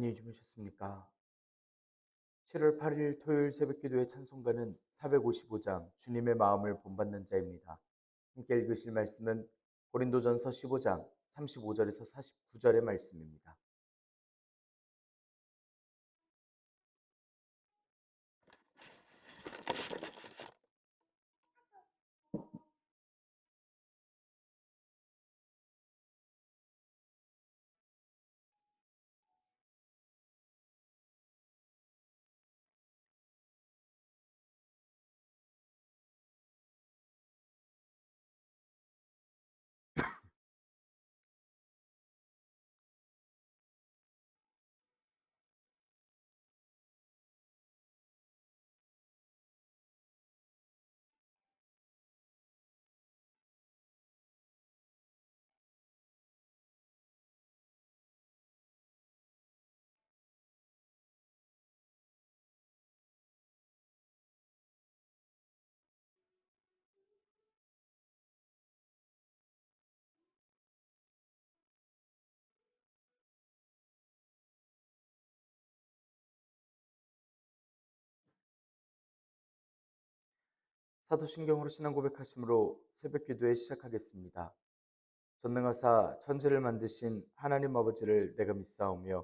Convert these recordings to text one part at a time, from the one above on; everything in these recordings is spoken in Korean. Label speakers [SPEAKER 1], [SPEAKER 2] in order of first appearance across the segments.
[SPEAKER 1] 안녕히 주무셨습니까? 7월 8일 토요일 새벽기도의 찬송가는 455장 주님의 마음을 본받는 자입니다. 함께 읽으실 말씀은 고린도전서 15장 35절에서 49절의 말씀입니다. 사도신경으로 신앙 고백하심으로 새벽기도에 시작하겠습니다. 전능하사 천지를 만드신 하나님 아버지를 내가 믿사오며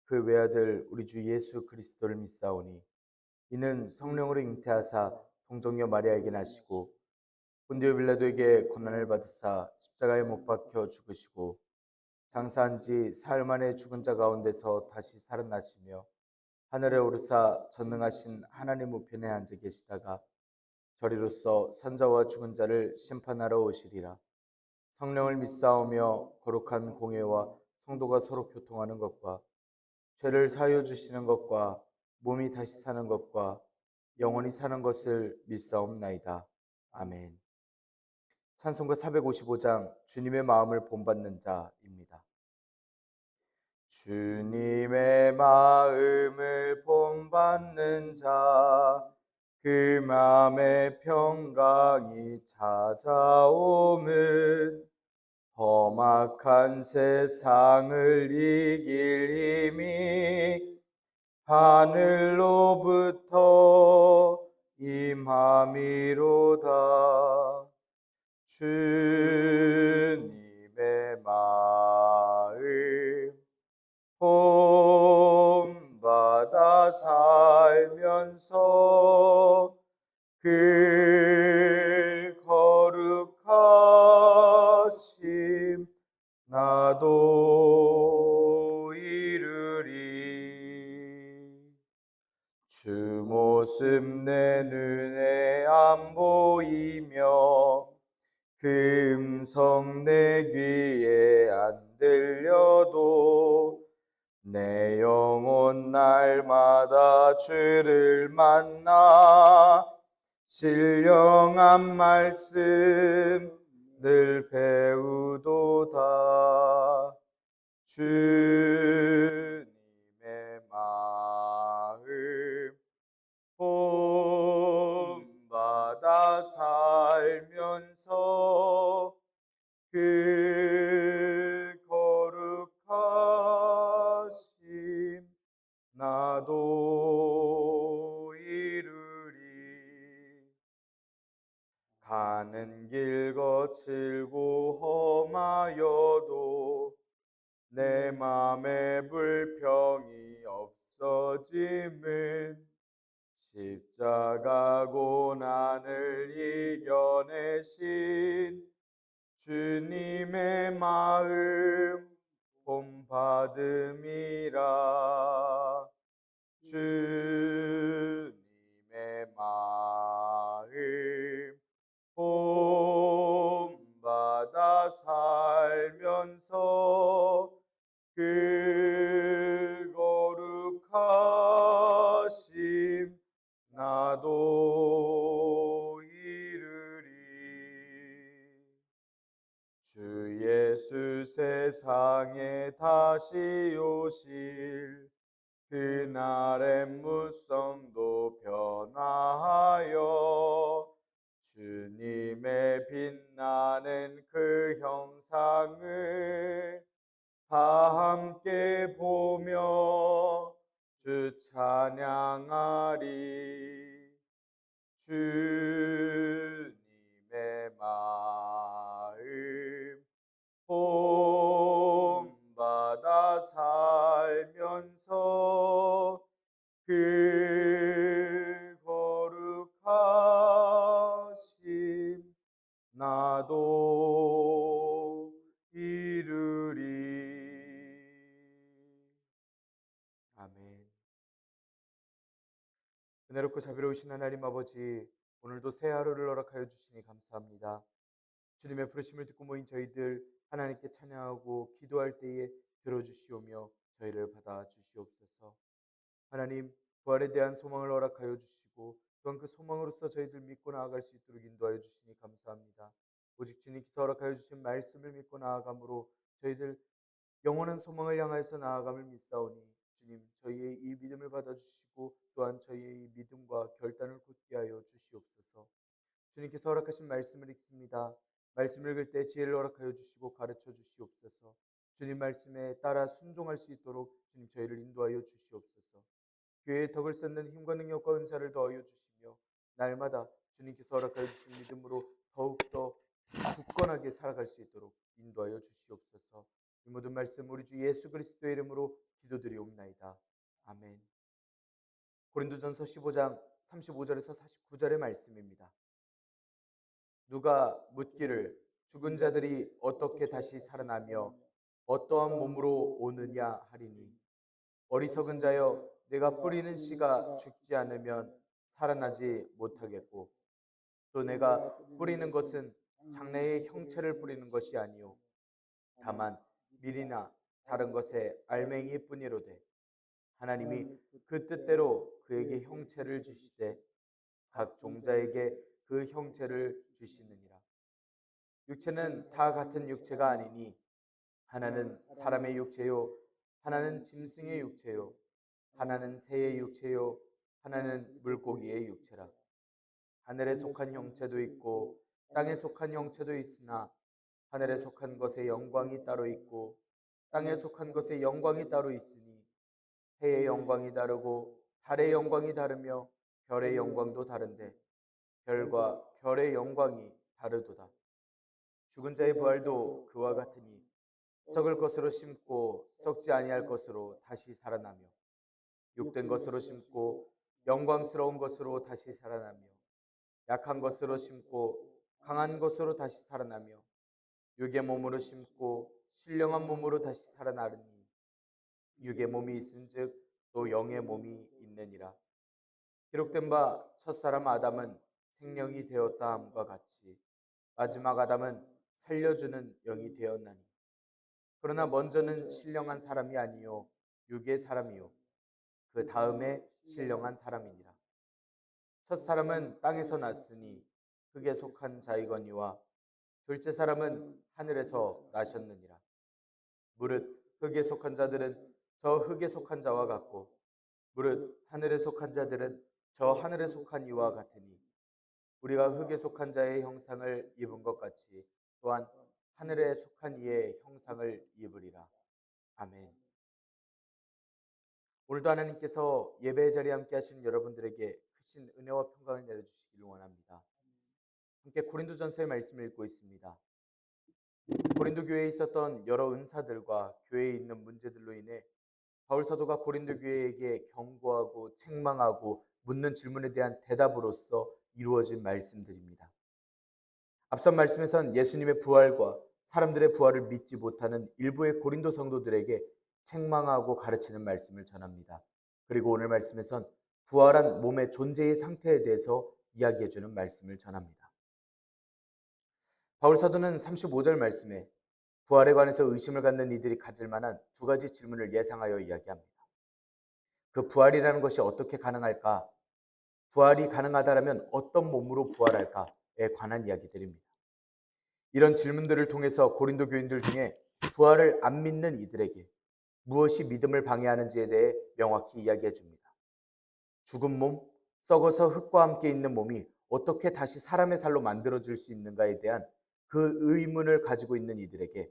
[SPEAKER 1] 그 외아들 우리 주 예수 그리스도를 믿사오니 이는 성령으로 잉태하사 동정녀 마리아에게 나시고 본디오 빌라도에게 고난을 받으사 십자가에 못 박혀 죽으시고 장사한 지 사흘 만에 죽은 자 가운데서 다시 살아나시며 하늘에 오르사 전능하신 하나님 우편에 앉아 계시다가 저리로서 산자와 죽은 자를 심판하러 오시리라. 성령을 믿사오며 거룩한 공회와 성도가 서로 교통하는 것과 죄를 사하여 주시는 것과 몸이 다시 사는 것과 영원히 사는 것을 믿사옵나이다. 아멘. 찬송가 455장 주님의 마음을 본받는 자입니다. 주님의 마음을 본받는 자, 그 마음의 평강이 찾아오면 험악한 세상을 이길 힘이 하늘로부터 임함이로다. 주님의 마음 본받아 살면서 그 거룩하심 나도 이루리. 주 모습 내 눈에 안 보이며 그 음성 내 귀에 안 들려도 내 영혼 날마다 주를 만나 신령한 말씀 늘 배우도다. 주님의 마음 본받아 살면서 그 거룩하심 나도 이루리. 가는 길 거칠고 험하여도 내 맘에 불평이 없어짐은 십자가 고난을 이겨내신 주님의 마음 본받음이라. 주님의 마음 본받아 살면서 그 거룩하심 나도 이루리. 주 예수 세상에 다시 오실 그날의 무성도 변화하여 주님의 빛나는 그 형상을 다 함께 보며 주 찬양하리. 주님의 마음 본받아 살면서 그 거룩하심 나도 이루리. 아멘. 은혜롭고 자비로우신 하나님 아버지, 오늘도 새 하루를 허락하여 주시니 감사합니다. 주님의 부르심을 듣고 모인 저희들 하나님께 찬양하고 기도할 때에 들어주시오며 저희를 받아 주시옵소서. 하나님, 부활에 대한 소망을 허락하여 주시고 또한 그 소망으로서 저희들 믿고 나아갈 수 있도록 인도하여 주시니 감사합니다. 오직 주님께서 허락하여 주신 말씀을 믿고 나아감으로 저희들 영원한 소망을 향하여서 나아감을 믿사오니 주님, 저희의 이 믿음을 받아주시고 또한 저희의 이 믿음과 결단을 굳게 하여 주시옵소서. 주님께서 허락하신 말씀을 읽습니다. 말씀을 읽을 때 지혜를 허락하여 주시고 가르쳐 주시옵소서. 주님 말씀에 따라 순종할 수 있도록 주님 저희를 인도하여 주시옵소서. 교회의 덕을 쌓는 힘과 능력과 은사를 더하여 주시며 날마다 주님께서 허락하여 주신 믿음으로 더욱더 굳건하게 살아갈 수 있도록 인도하여 주시옵소서. 이 모든 말씀 우리 주 예수 그리스도의 이름으로 기도드리옵나이다. 아멘. 고린도전서 15장 35절에서 49절의 말씀입니다. 누가 묻기를 죽은 자들이 어떻게 다시 살아나며 어떠한 몸으로 오느냐 하리니, 어리석은 자여, 내가 뿌리는 씨가 죽지 않으면 살아나지 못하겠고 또 내가 뿌리는 것은 장래의 형체를 뿌리는 것이 아니요 다만 밀이나 다른 것의 알맹이뿐이로되 하나님이 그 뜻대로 그에게 형체를 주시되 각 종자에게 그 형체를 주시느니라. 육체는 다 같은 육체가 아니니 하나는 사람의 육체요, 하나는 짐승의 육체요, 하나는 새의 육체요, 하나는 물고기의 육체라. 하늘에 속한 형체도 있고 땅에 속한 형체도 있으나 하늘에 속한 것의 영광이 따로 있고 땅에 속한 것의 영광이 따로 있으니 해의 영광이 다르고 달의 영광이 다르며 별의 영광도 다른데 별과 별의 영광이 다르도다. 죽은 자의 부활도 그와 같으니 썩을 것으로 심고 썩지 아니할 것으로 다시 살아나며 욕된 것으로 심고 영광스러운 것으로 다시 살아나며 약한 것으로 심고 강한 것으로 다시 살아나며 육의 몸으로 심고 신령한 몸으로 다시 살아나르니 육의 몸이 있은즉 또 영의 몸이 있느니라. 기록된 바 첫사람 아담은 생명이 되었다 함과 같이 마지막 아담은 살려주는 영이 되었나니, 그러나 먼저는 신령한 사람이 아니요 육의 사람이요 그 다음에 신령한 사람이니라. 첫사람은 땅에서 났으니 흙에 속한 자이거니와 둘째 사람은 하늘에서 나셨느니라. 무릇 흙에 속한 자들은 저 흙에 속한 자와 같고 무릇 하늘에 속한 자들은 저 하늘에 속한 이와 같으니 우리가 흙에 속한 자의 형상을 입은 것 같이 또한 하늘에 속한 이의 형상을 입으리라. 아멘. 오늘도 하나님께서 예배의 자리에 함께 하시는 여러분들에게 크신 은혜와 평강을 내려주시기를 원합니다. 함께 고린도전서의 말씀을 읽고 있습니다. 고린도 교회에 있었던 여러 은사들과 교회에 있는 문제들로 인해 바울 사도가 고린도 교회에게 경고하고 책망하고 묻는 질문에 대한 대답으로서 이루어진 말씀들입니다. 앞선 말씀에선 예수님의 부활과 사람들의 부활을 믿지 못하는 일부의 고린도 성도들에게 책망하고 가르치는 말씀을 전합니다. 그리고 오늘 말씀에선 부활한 몸의 존재의 상태에 대해서 이야기해주는 말씀을 전합니다. 바울 사도는 35절 말씀에 부활에 관해서 의심을 갖는 이들이 가질 만한 두 가지 질문을 예상하여 이야기합니다. 그 부활이라는 것이 어떻게 가능할까? 부활이 가능하다면 어떤 몸으로 부활할까에 관한 이야기들입니다. 이런 질문들을 통해서 고린도 교인들 중에 부활을 안 믿는 이들에게 무엇이 믿음을 방해하는지에 대해 명확히 이야기해 줍니다. 죽은 몸, 썩어서 흙과 함께 있는 몸이 어떻게 다시 사람의 살로 만들어질 수 있는가에 대한 그 의문을 가지고 있는 이들에게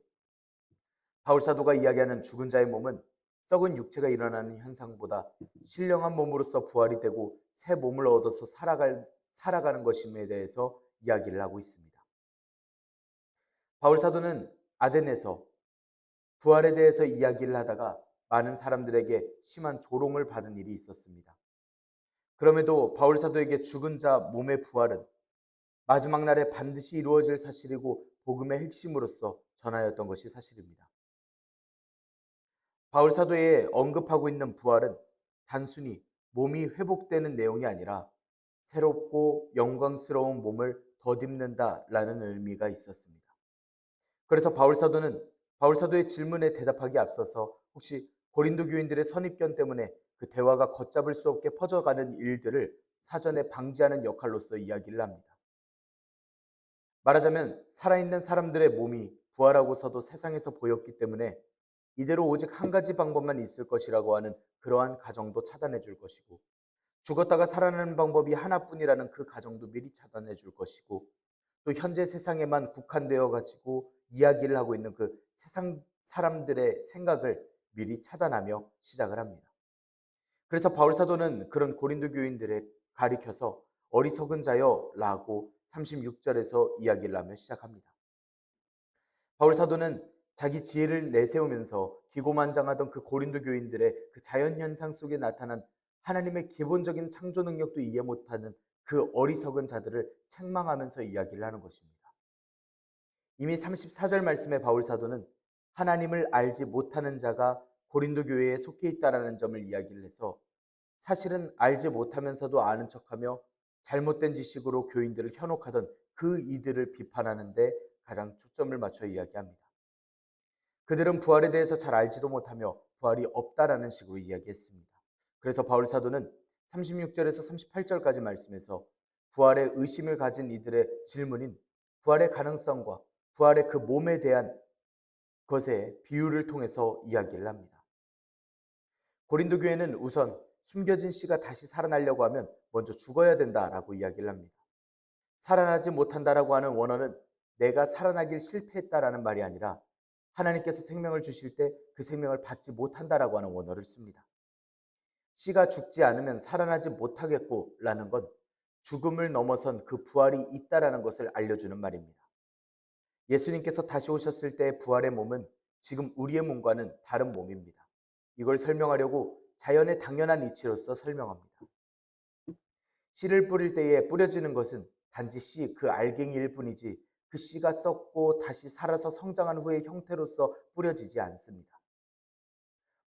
[SPEAKER 1] 바울 사도가 이야기하는 죽은 자의 몸은 썩은 육체가 일어나는 현상보다 신령한 몸으로서 부활이 되고 새 몸을 얻어서 살아가는 것임에 대해서 이야기를 하고 있습니다. 바울 사도는 아덴에서 부활에 대해서 이야기를 하다가 많은 사람들에게 심한 조롱을 받은 일이 있었습니다. 그럼에도 바울 사도에게 죽은 자 몸의 부활은 마지막 날에 반드시 이루어질 사실이고 복음의 핵심으로서 전하였던 것이 사실입니다. 바울 사도에 언급하고 있는 부활은 단순히 몸이 회복되는 내용이 아니라 새롭고 영광스러운 몸을 덧입는다라는 의미가 있었습니다. 그래서 바울 사도의 질문에 대답하기 앞서서 혹시 고린도 교인들의 선입견 때문에 그 대화가 걷잡을 수 없게 퍼져가는 일들을 사전에 방지하는 역할로서 이야기를 합니다. 말하자면 살아있는 사람들의 몸이 부활하고서도 세상에서 보였기 때문에 이대로 오직 한 가지 방법만 있을 것이라고 하는 그러한 가정도 차단해 줄 것이고, 죽었다가 살아나는 방법이 하나뿐이라는 그 가정도 미리 차단해 줄 것이고, 또 현재 세상에만 국한되어 가지고 이야기를 하고 있는 그 세상 사람들의 생각을 미리 차단하며 시작을 합니다. 그래서 바울 사도는 그런 고린도 교인들에 가리켜서 어리석은 자여라고 36절에서 이야기를 하며 시작합니다. 바울 사도는 자기 지혜를 내세우면서 기고만장하던 그 고린도 교인들의 그 자연 현상 속에 나타난 하나님의 기본적인 창조 능력도 이해 못하는 그 어리석은 자들을 책망하면서 이야기를 하는 것입니다. 이미 34절 말씀의 바울 사도는 하나님을 알지 못하는 자가 고린도 교회에 속해 있다라는 점을 이야기를 해서 사실은 알지 못하면서도 아는 척하며 잘못된 지식으로 교인들을 현혹하던 그 이들을 비판하는데 가장 초점을 맞춰 이야기합니다. 그들은 부활에 대해서 잘 알지도 못하며 부활이 없다라는 식으로 이야기했습니다. 그래서 바울 사도는 36절에서 38절까지 말씀에서 부활에 의심을 가진 이들의 질문인 부활의 가능성과 부활의 그 몸에 대한 것의 비유를 통해서 이야기를 합니다. 고린도 교회는 우선 숨겨진 씨가 다시 살아나려고 하면 먼저 죽어야 된다라고 이야기를 합니다. 살아나지 못한다라고 하는 원어는 내가 살아나길 실패했다라는 말이 아니라 하나님께서 생명을 주실 때 그 생명을 받지 못한다라고 하는 원어를 씁니다. 씨가 죽지 않으면 살아나지 못하겠고라는 건 죽음을 넘어선 그 부활이 있다라는 것을 알려주는 말입니다. 예수님께서 다시 오셨을 때 부활의 몸은 지금 우리의 몸과는 다른 몸입니다. 이걸 설명하려고 자연의 당연한 이치로서 설명합니다. 씨를 뿌릴 때에 뿌려지는 것은 단지 씨, 그 알갱이일 뿐이지 그 씨가 썩고 다시 살아서 성장한 후의 형태로서 뿌려지지 않습니다.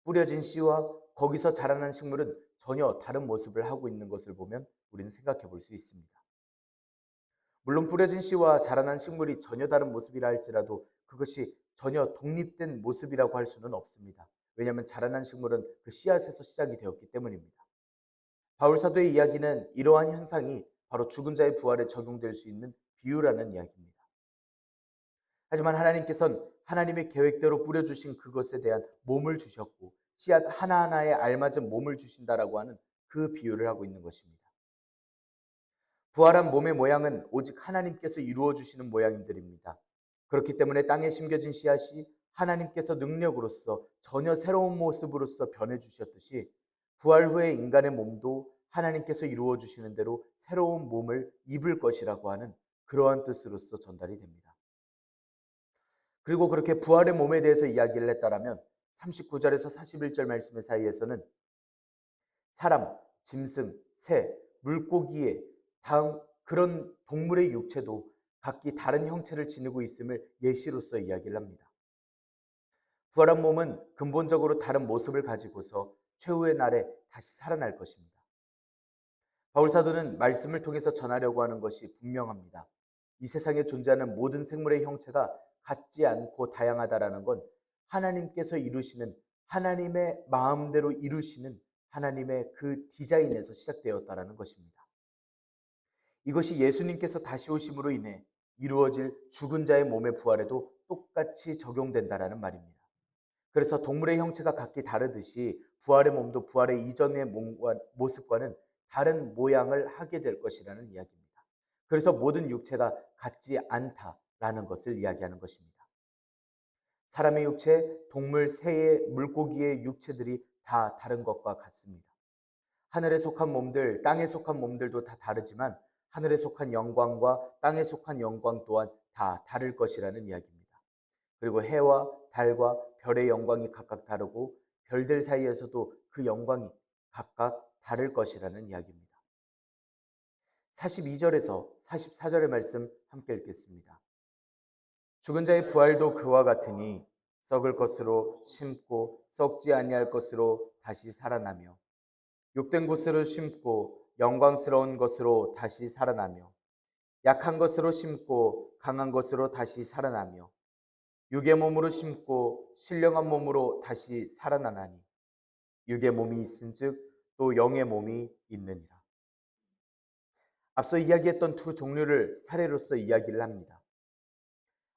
[SPEAKER 1] 뿌려진 씨와 거기서 자라난 식물은 전혀 다른 모습을 하고 있는 것을 보면 우리는 생각해 볼 수 있습니다. 물론 뿌려진 씨와 자라난 식물이 전혀 다른 모습이라 할지라도 그것이 전혀 독립된 모습이라고 할 수는 없습니다. 왜냐하면 자라난 식물은 그 씨앗에서 시작이 되었기 때문입니다. 바울 사도의 이야기는 이러한 현상이 바로 죽은 자의 부활에 적용될 수 있는 비유라는 이야기입니다. 하지만 하나님께서는 하나님의 계획대로 뿌려주신 그것에 대한 몸을 주셨고 씨앗 하나하나에 알맞은 몸을 주신다라고 하는 그 비유를 하고 있는 것입니다. 부활한 몸의 모양은 오직 하나님께서 이루어 주시는 모양들입니다. 그렇기 때문에 땅에 심겨진 씨앗이 하나님께서 능력으로서 전혀 새로운 모습으로서 변해 주셨듯이 부활 후의 인간의 몸도 하나님께서 이루어 주시는 대로 새로운 몸을 입을 것이라고 하는 그러한 뜻으로서 전달이 됩니다. 그리고 그렇게 부활의 몸에 대해서 이야기를 했다라면 39절에서 41절 말씀 사이에서는 사람, 짐승, 새, 물고기의 다음 그런 동물의 육체도 각기 다른 형체를 지니고 있음을 예시로서 이야기를 합니다. 부활한 몸은 근본적으로 다른 모습을 가지고서 최후의 날에 다시 살아날 것입니다. 바울 사도는 말씀을 통해서 전하려고 하는 것이 분명합니다. 이 세상에 존재하는 모든 생물의 형체가 같지 않고 다양하다라는 건 하나님께서 이루시는 하나님의 마음대로 이루시는 하나님의 그 디자인에서 시작되었다라는 것입니다. 이것이 예수님께서 다시 오심으로 인해 이루어질 죽은 자의 몸의 부활에도 똑같이 적용된다라는 말입니다. 그래서 동물의 형체가 각기 다르듯이 부활의 몸도 부활의 이전의 모습과는 다른 모양을 하게 될 것이라는 이야기입니다. 그래서 모든 육체가 같지 않다라는 것을 이야기하는 것입니다. 사람의 육체, 동물, 새의, 물고기의 육체들이 다 다른 것과 같습니다. 하늘에 속한 몸들, 땅에 속한 몸들도 다 다르지만 하늘에 속한 영광과 땅에 속한 영광 또한 다 다를 것이라는 이야기입니다. 그리고 해와 달과 별의 영광이 각각 다르고 별들 사이에서도 그 영광이 각각 다를 것이라는 이야기입니다. 42절에서 44절의 말씀 함께 읽겠습니다. 죽은 자의 부활도 그와 같으니 썩을 것으로 심고 썩지 아니할 것으로 다시 살아나며 욕된 곳으로 심고 영광스러운 것으로 다시 살아나며 약한 것으로 심고 강한 것으로 다시 살아나며 육의 몸으로 심고 신령한 몸으로 다시 살아나나니 육의 몸이 있은즉 또 영의 몸이 있느니라. 앞서 이야기했던 두 종류를 사례로서 이야기를 합니다.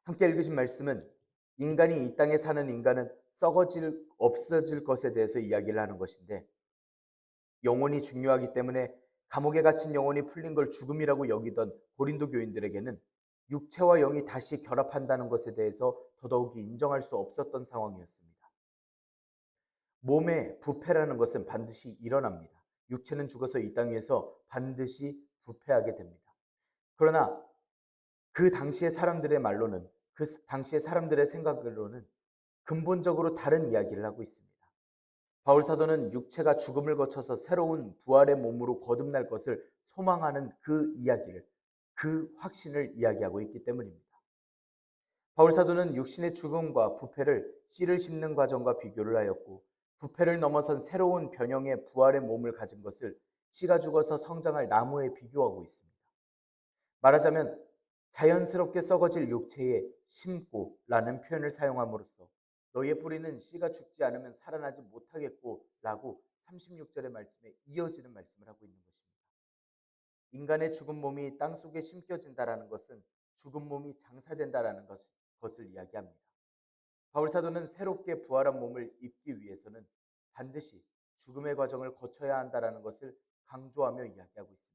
[SPEAKER 1] 함께 읽으신 말씀은 인간이 이 땅에 사는 인간은 썩어질, 없어질 것에 대해서 이야기를 하는 것인데 영혼이 중요하기 때문에 감옥에 갇힌 영혼이 풀린 걸 죽음이라고 여기던 고린도 교인들에게는 육체와 영이 다시 결합한다는 것에 대해서 더더욱이 인정할 수 없었던 상황이었습니다. 몸의 부패라는 것은 반드시 일어납니다. 육체는 죽어서 이 땅 위에서 반드시 부패하게 됩니다. 그러나 그 당시의 사람들의 말로는, 그 당시의 사람들의 생각으로는 근본적으로 다른 이야기를 하고 있습니다. 바울 사도는 육체가 죽음을 거쳐서 새로운 부활의 몸으로 거듭날 것을 소망하는 그 이야기를, 그 확신을 이야기하고 있기 때문입니다. 바울 사도는 육신의 죽음과 부패를 씨를 심는 과정과 비교를 하였고 부패를 넘어선 새로운 변형의 부활의 몸을 가진 것을 씨가 죽어서 성장할 나무에 비교하고 있습니다. 말하자면 자연스럽게 썩어질 육체에 심고라는 표현을 사용함으로써 너의 뿌리는 씨가 죽지 않으면 살아나지 못하겠고 라고 36절의 말씀에 이어지는 말씀을 하고 있는 것입니다. 인간의 죽은 몸이 땅속에 심겨진다라는 것은 죽은 몸이 장사된다라는 것을 이야기합니다. 바울 사도는 새롭게 부활한 몸을 입기 위해서는 반드시 죽음의 과정을 거쳐야 한다라는 것을 강조하며 이야기하고 있습니다.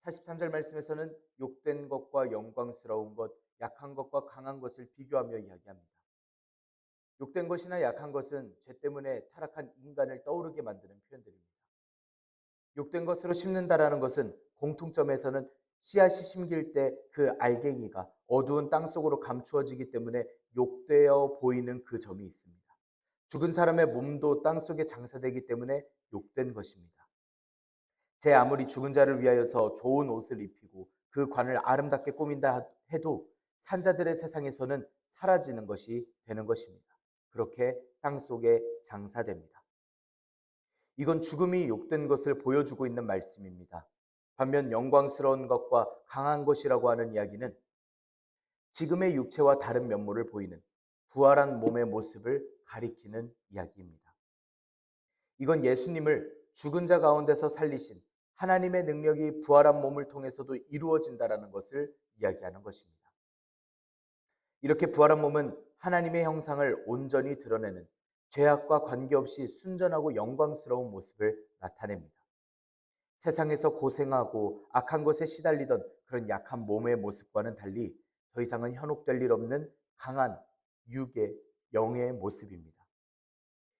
[SPEAKER 1] 43절 말씀에서는 욕된 것과 영광스러운 것, 약한 것과 강한 것을 비교하며 이야기합니다. 욕된 것이나 약한 것은 죄 때문에 타락한 인간을 떠오르게 만드는 표현들입니다. 욕된 것으로 심는다라는 것은 공통점에서는 씨앗이 심길 때 그 알갱이가 어두운 땅 속으로 감추어지기 때문에 욕되어 보이는 그 점이 있습니다. 죽은 사람의 몸도 땅 속에 장사되기 때문에 욕된 것입니다. 제 아무리 죽은 자를 위하여서 좋은 옷을 입히고 그 관을 아름답게 꾸민다 해도 산자들의 세상에서는 사라지는 것이 되는 것입니다. 그렇게 땅 속에 장사됩니다. 이건 죽음이 욕된 것을 보여주고 있는 말씀입니다. 반면 영광스러운 것과 강한 것이라고 하는 이야기는 지금의 육체와 다른 면모를 보이는 부활한 몸의 모습을 가리키는 이야기입니다. 이건 예수님을 죽은 자 가운데서 살리신 하나님의 능력이 부활한 몸을 통해서도 이루어진다라는 것을 이야기하는 것입니다. 이렇게 부활한 몸은 하나님의 형상을 온전히 드러내는 죄악과 관계없이 순전하고 영광스러운 모습을 나타냅니다. 세상에서 고생하고 악한 것에 시달리던 그런 약한 몸의 모습과는 달리 더 이상은 현혹될 일 없는 강한 육의 영의 모습입니다.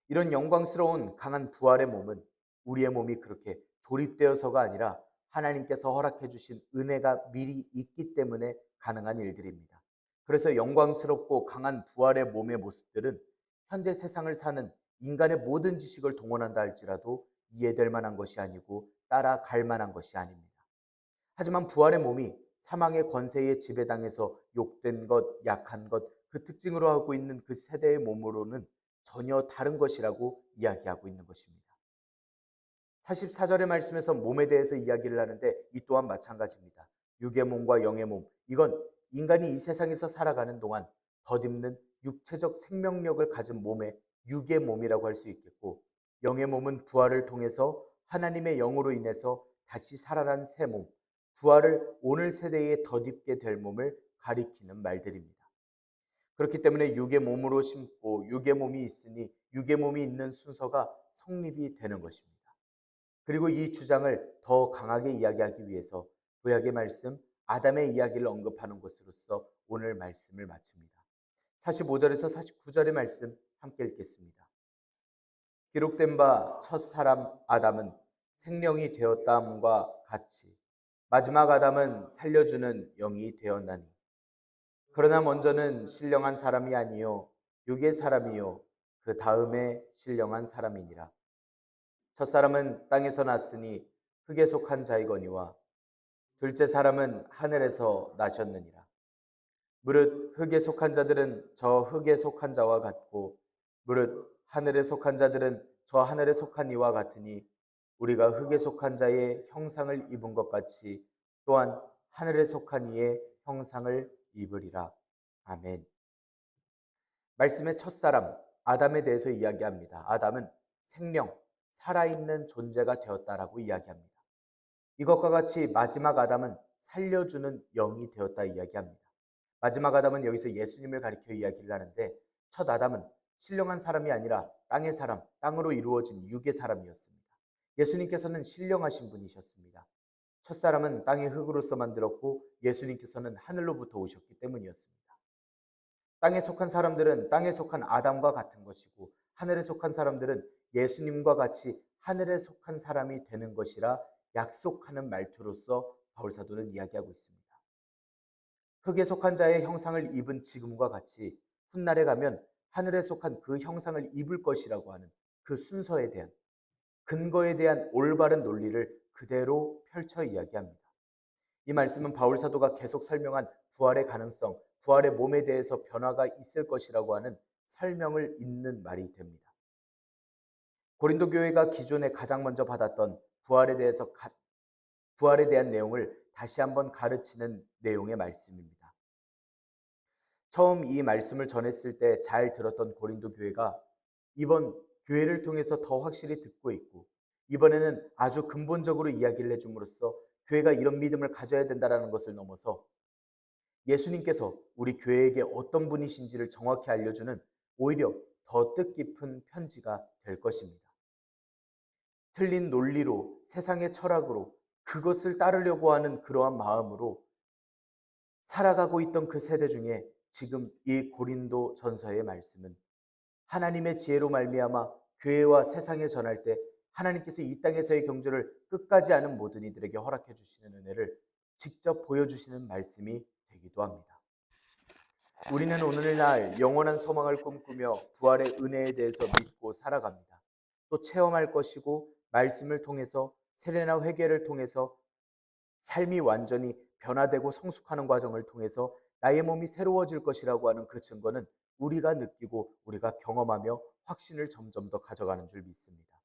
[SPEAKER 1] 이런 영광스러운 강한 부활의 몸은 우리의 몸이 그렇게 조립되어서가 아니라 하나님께서 허락해 주신 은혜가 미리 있기 때문에 가능한 일들입니다. 그래서 영광스럽고 강한 부활의 몸의 모습들은 현재 세상을 사는 인간의 모든 지식을 동원한다 할지라도 이해될 만한 것이 아니고 따라갈 만한 것이 아닙니다. 하지만 부활의 몸이 사망의 권세에 지배당해서 욕된 것, 약한 것, 그 특징으로 하고 있는 그 세대의 몸으로는 전혀 다른 것이라고 이야기하고 있는 것입니다. 44절의 말씀에서 몸에 대해서 이야기를 하는데 이 또한 마찬가지입니다. 육의 몸과 영의 몸, 이건 인간이 이 세상에서 살아가는 동안 덧입는 육체적 생명력을 가진 몸의 육의 몸이라고 할 수 있겠고, 영의 몸은 부활을 통해서 하나님의 영으로 인해서 다시 살아난 새 몸, 부활을 오늘 세대에 덧입게 될 몸을 가리키는 말들입니다. 그렇기 때문에 육의 몸으로 심고 육의 몸이 있으니 육의 몸이 있는 순서가 성립이 되는 것입니다. 그리고 이 주장을 더 강하게 이야기하기 위해서 구약의 말씀 아담의 이야기를 언급하는 것으로서 오늘 말씀을 마칩니다. 45절에서 49절의 말씀 함께 읽겠습니다. 기록된 바 첫 사람 아담은 생명이 되었다함과 같이 마지막 아담은 살려주는 영이 되었나니 그러나 먼저는 신령한 사람이 아니요 육의 사람이요 그 다음에 신령한 사람이니라. 첫 사람은 땅에서 났으니 흙에 속한 자이거니와 둘째 사람은 하늘에서 나셨느니라. 무릇 흙에 속한 자들은 저 흙에 속한 자와 같고 무릇 하늘에 속한 자들은 저 하늘에 속한 이와 같으니 우리가 흙에 속한 자의 형상을 입은 것 같이 또한 하늘에 속한 이의 형상을 입으리라. 아멘. 말씀의 첫사람 아담에 대해서 이야기합니다. 아담은 생명, 살아있는 존재가 되었다라고 이야기합니다. 이것과 같이 마지막 아담은 살려주는 영이 되었다 이야기합니다. 마지막 아담은 여기서 예수님을 가리켜 이야기를 하는데 첫 아담은 신령한 사람이 아니라 땅의 사람, 땅으로 이루어진 육의 사람이었습니다. 예수님께서는 신령하신 분이셨습니다. 첫 사람은 땅의 흙으로서 만들었고 예수님께서는 하늘로부터 오셨기 때문이었습니다. 땅에 속한 사람들은 땅에 속한 아담과 같은 것이고 하늘에 속한 사람들은 예수님과 같이 하늘에 속한 사람이 되는 것이라 약속하는 말투로서 바울사도는 이야기하고 있습니다. 흙에 속한 자의 형상을 입은 지금과 같이 훗날에 가면 하늘에 속한 그 형상을 입을 것이라고 하는 그 순서에 대한 근거에 대한 올바른 논리를 그대로 펼쳐 이야기합니다. 이 말씀은 바울사도가 계속 설명한 부활의 가능성, 부활의 몸에 대해서 변화가 있을 것이라고 하는 설명을 잇는 말이 됩니다. 고린도 교회가 기존에 가장 먼저 받았던 부활에 대한 내용을 다시 한번 가르치는 내용의 말씀입니다. 처음 이 말씀을 전했을 때 잘 들었던 고린도 교회가 이번 교회를 통해서 더 확실히 듣고 있고 이번에는 아주 근본적으로 이야기를 해줌으로써 교회가 이런 믿음을 가져야 된다는 것을 넘어서 예수님께서 우리 교회에게 어떤 분이신지를 정확히 알려주는 오히려 더 뜻깊은 편지가 될 것입니다. 틀린 논리로 세상의 철학으로 그것을 따르려고 하는 그러한 마음으로 살아가고 있던 그 세대 중에 지금 이 고린도 전서의 말씀은 하나님의 지혜로 말미암아 교회와 세상에 전할 때 하나님께서 이 땅에서의 경주를 끝까지 아는 모든 이들에게 허락해 주시는 은혜를 직접 보여주시는 말씀이 되기도 합니다. 우리는 오늘날 영원한 소망을 꿈꾸며 부활의 은혜에 대해서 믿고 살아갑니다. 또 체험할 것이고 말씀을 통해서 세례나 회개를 통해서 삶이 완전히 변화되고 성숙하는 과정을 통해서 나의 몸이 새로워질 것이라고 하는 그 증거는 우리가 느끼고 우리가 경험하며 확신을 점점 더 가져가는 줄 믿습니다.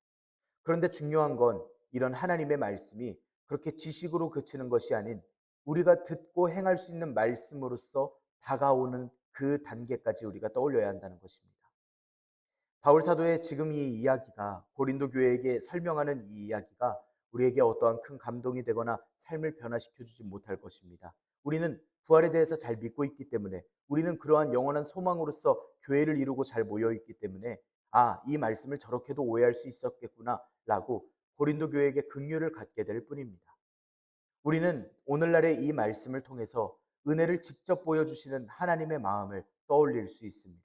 [SPEAKER 1] 그런데 중요한 건 이런 하나님의 말씀이 그렇게 지식으로 그치는 것이 아닌 우리가 듣고 행할 수 있는 말씀으로서 다가오는 그 단계까지 우리가 떠올려야 한다는 것입니다. 바울 사도의 지금 이 이야기가 고린도 교회에게 설명하는 이 이야기가 우리에게 어떠한 큰 감동이 되거나 삶을 변화시켜 주지 못할 것입니다. 우리는 부활에 대해서 잘 믿고 있기 때문에 우리는 그러한 영원한 소망으로서 교회를 이루고 잘 모여 있기 때문에 이 말씀을 저렇게도 오해할 수 있었겠구나라고 고린도 교회에게 긍휼을 갖게 될 뿐입니다. 우리는 오늘날의 이 말씀을 통해서 은혜를 직접 보여주시는 하나님의 마음을 떠올릴 수 있습니다.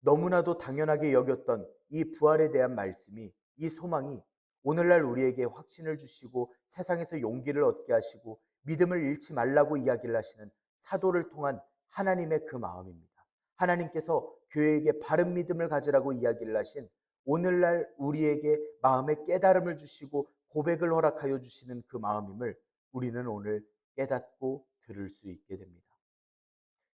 [SPEAKER 1] 너무나도 당연하게 여겼던 이 부활에 대한 말씀이, 이 소망이 오늘날 우리에게 확신을 주시고 세상에서 용기를 얻게 하시고 믿음을 잃지 말라고 이야기를 하시는 사도를 통한 하나님의 그 마음입니다. 하나님께서 교회에게 바른 믿음을 가지라고 이야기를 하신 오늘날 우리에게 마음의 깨달음을 주시고 고백을 허락하여 주시는 그 마음임을 우리는 오늘 깨닫고 들을 수 있게 됩니다.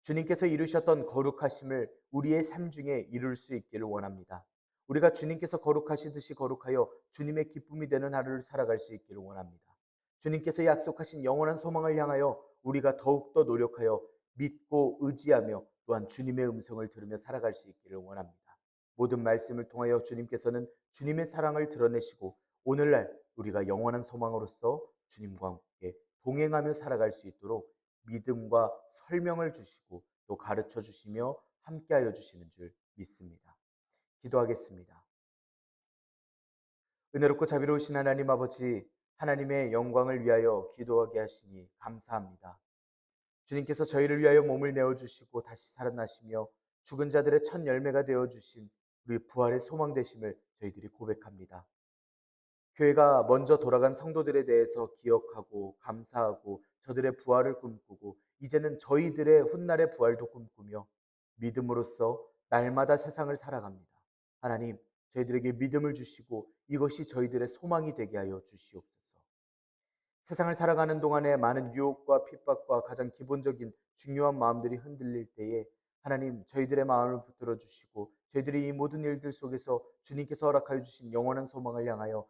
[SPEAKER 1] 주님께서 이루셨던 거룩하심을 우리의 삶 중에 이룰 수 있기를 원합니다. 우리가 주님께서 거룩하시듯이 거룩하여 주님의 기쁨이 되는 하루를 살아갈 수 있기를 원합니다. 주님께서 약속하신 영원한 소망을 향하여 우리가 더욱더 노력하여 믿고 의지하며 또한 주님의 음성을 들으며 살아갈 수 있기를 원합니다. 모든 말씀을 통하여 주님께서는 주님의 사랑을 드러내시고 오늘날 우리가 영원한 소망으로서 주님과 함께 동행하며 살아갈 수 있도록 믿음과 설명을 주시고 또 가르쳐 주시며 함께하여 주시는 줄 믿습니다. 기도하겠습니다. 은혜롭고 자비로우신 하나님 아버지, 하나님의 영광을 위하여 기도하게 하시니 감사합니다. 주님께서 저희를 위하여 몸을 내어주시고 다시 살아나시며 죽은 자들의 첫 열매가 되어 주신 우리 부활의 소망 되심을 저희들이 고백합니다. 교회가 먼저 돌아간 성도들에 대해서 기억하고 감사하고 저들의 부활을 꿈꾸고 이제는 저희들의 훗날의 부활도 꿈꾸며 믿음으로써 날마다 세상을 살아갑니다. 하나님, 저희들에게 믿음을 주시고 이것이 저희들의 소망이 되게 하여 주시옵소서. 세상을 살아가는 동안에 많은 유혹과 핍박과 가장 기본적인 중요한 마음들이 흔들릴 때에 하나님, 저희들의 마음을 붙들어 주시고 저희들이 이 모든 일들 속에서 주님께서 허락하여 주신 영원한 소망을 향하여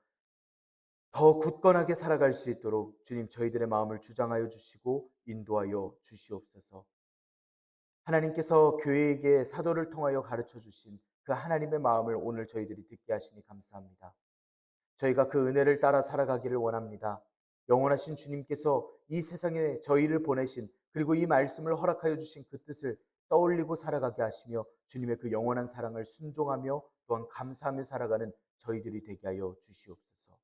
[SPEAKER 1] 더 굳건하게 살아갈 수 있도록 주님, 저희들의 마음을 주장하여 주시고 인도하여 주시옵소서. 하나님께서 교회에게 사도를 통하여 가르쳐 주신 그 하나님의 마음을 오늘 저희들이 듣게 하시니 감사합니다. 저희가 그 은혜를 따라 살아가기를 원합니다. 영원하신 주님께서 이 세상에 저희를 보내신, 그리고 이 말씀을 허락하여 주신 그 뜻을 떠올리고 살아가게 하시며 주님의 그 영원한 사랑을 순종하며 또한 감사하며 살아가는 저희들이 되게 하여 주시옵소서.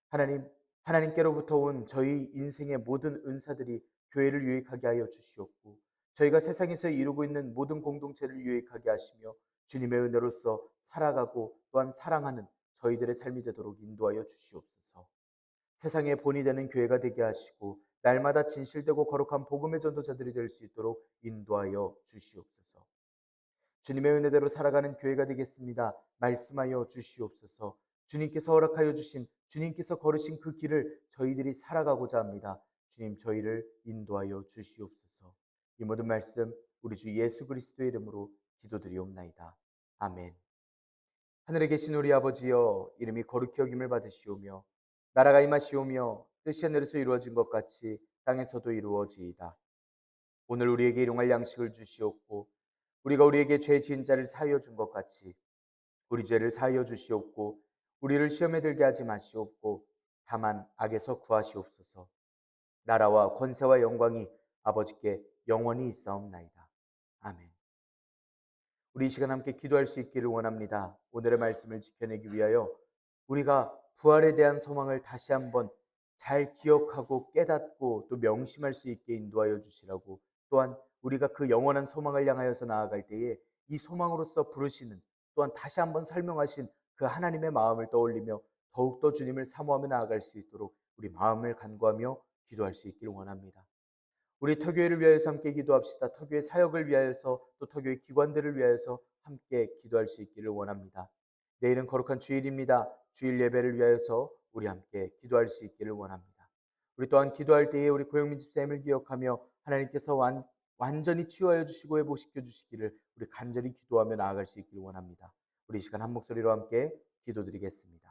[SPEAKER 1] 하나님, 하나님께로부터 온 저희 인생의 모든 은사들이 교회를 유익하게 하여 주시옵고 저희가 세상에서 이루고 있는 모든 공동체를 유익하게 하시며 주님의 은혜로서 살아가고 또한 사랑하는 저희들의 삶이 되도록 인도하여 주시옵소서. 세상의 본이 되는 교회가 되게 하시고 날마다 진실되고 거룩한 복음의 전도자들이 될 수 있도록 인도하여 주시옵소서. 주님의 은혜대로 살아가는 교회가 되겠습니다. 말씀하여 주시옵소서. 주님께서 허락하여 주신, 주님께서 걸으신 그 길을 저희들이 살아가고자 합니다. 주님, 저희를 인도하여 주시옵소서. 이 모든 말씀 우리 주 예수 그리스도의 이름으로 기도드리옵나이다. 아멘. 하늘에 계신 우리 아버지여, 이름이 거룩히 여김을 받으시오며 나라가 임하시오며 뜻이 하늘에서 이루어진 것 같이 땅에서도 이루어지이다. 오늘 우리에게 일용할 양식을 주시옵고 우리가 우리에게 죄 지은 자를 사하여 준 것 같이 우리 죄를 사하여 주시옵고 우리를 시험에 들게 하지 마시옵고 다만 악에서 구하시옵소서. 나라와 권세와 영광이 아버지께 영원히 있사옵나이다. 아멘. 우리 이 시간 함께 기도할 수 있기를 원합니다. 오늘의 말씀을 지켜내기 위하여 우리가 부활에 대한 소망을 다시 한번 잘 기억하고 깨닫고 또 명심할 수 있게 인도하여 주시라고, 또한 우리가 그 영원한 소망을 향하여서 나아갈 때에 이 소망으로서 부르시는, 또한 다시 한번 설명하신 그 하나님의 마음을 떠올리며 더욱더 주님을 사모하며 나아갈 수 있도록 우리 마음을 간구하며 기도할 수 있기를 원합니다. 우리 터교회를 위하여서 함께 기도합시다. 터교회 사역을 위하여서 또 터교회 기관들을 위하여서 함께 기도할 수 있기를 원합니다. 내일은 거룩한 주일입니다. 주일 예배를 위하여서 우리 함께 기도할 수 있기를 원합니다. 우리 또한 기도할 때에 우리 고영민 집사님을 기억하며 하나님께서 완전히 치유하여 주시고 회복시켜 주시기를 우리 간절히 기도하며 나아갈 수 있기를 원합니다. 우리 이 시간 한 목소리로 함께 기도드리겠습니다.